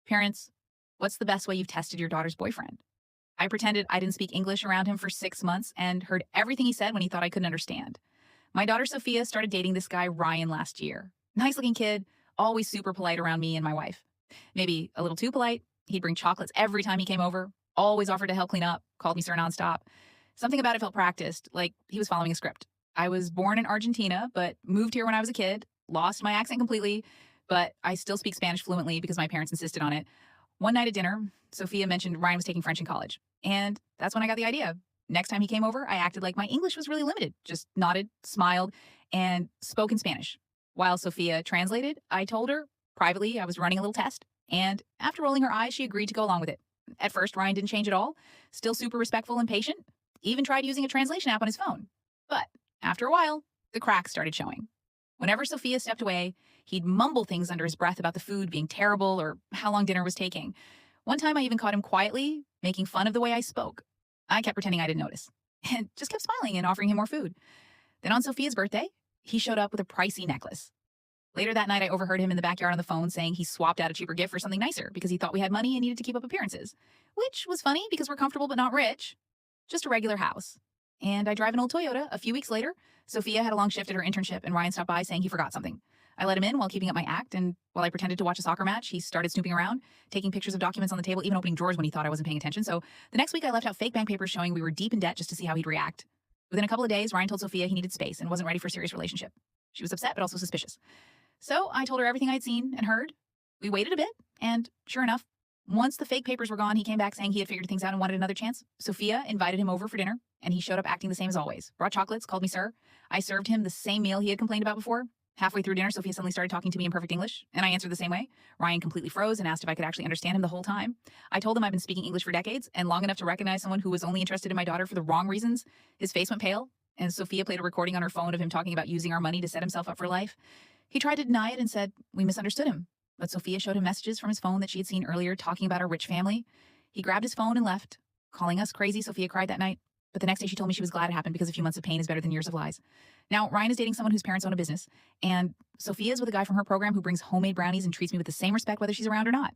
Parents, what's the best way you've tested your daughter's boyfriend? I pretended I didn't speak English around him for 6 months and heard everything he said when he thought I couldn't understand. My daughter Sophia started dating this guy Ryan last year. Nice looking kid, always super polite around me and my wife. Maybe a little too polite. He'd bring chocolates every time he came over, always offered to help clean up, called me sir nonstop. Something about it felt practiced, like he was following a script. I was born in Argentina, but moved here when I was a kid, lost my accent completely, but I still speak Spanish fluently because my parents insisted on it. One night at dinner, Sophia mentioned Ryan was taking French in college. And that's when I got the idea. Next time he came over, I acted like my English was really limited, just nodded, smiled, and spoke in Spanish. While Sophia translated, I told her privately I was running a little test. And after rolling her eyes, she agreed to go along with it. At first, Ryan didn't change at all, still super respectful and patient, even tried using a translation app on his phone. But after a while, the cracks started showing. Whenever Sophia stepped away, he'd mumble things under his breath about the food being terrible or how long dinner was taking. One time I even caught him quietly making fun of the way I spoke. I kept pretending I didn't notice and just kept smiling and offering him more food. Then on Sophia's birthday, he showed up with a pricey necklace. Later that night, I overheard him in the backyard on the phone saying he swapped out a cheaper gift for something nicer because he thought we had money and needed to keep up appearances, which was funny because we're comfortable but not rich. Just a regular house. And I drive an old Toyota. A few weeks later, Sophia had a long shift at her internship, and Ryan stopped by saying he forgot something. I let him in while keeping up my act, and while I pretended to watch a soccer match, he started snooping around, taking pictures of documents on the table, even opening drawers when he thought I wasn't paying attention. So the next week, I left out fake bank papers showing we were deep in debt just to see how he'd react. Within a couple of days, Ryan told Sophia he needed space and wasn't ready for a serious relationship. She was upset, but also suspicious. So I told her everything I'd seen and heard. We waited a bit, and sure enough, once the fake papers were gone, he came back saying he had figured things out and wanted another chance. Sophia invited him over for dinner, and he showed up acting the same as always. Brought chocolates, called me sir. I served him the same meal he had complained about before. Halfway through dinner, Sophia suddenly started talking to me in perfect English, and I answered the same way. Ryan completely froze and asked if I could actually understand him the whole time. I told him I've been speaking English for decades, and long enough to recognize someone who was only interested in my daughter for the wrong reasons. His face went pale, and Sophia played a recording on her phone of him talking about using our money to set himself up for life. He tried to deny it and said we misunderstood him. But Sophia showed him messages from his phone that she had seen earlier talking about our rich family. He grabbed his phone and left. Calling us crazy, Sophia cried that night. But the next day she told me she was glad it happened because a few months of pain is better than years of lies. Now, Ryan is dating someone whose parents own a business, and Sophia is with a guy from her program who brings homemade brownies and treats me with the same respect whether she's around or not.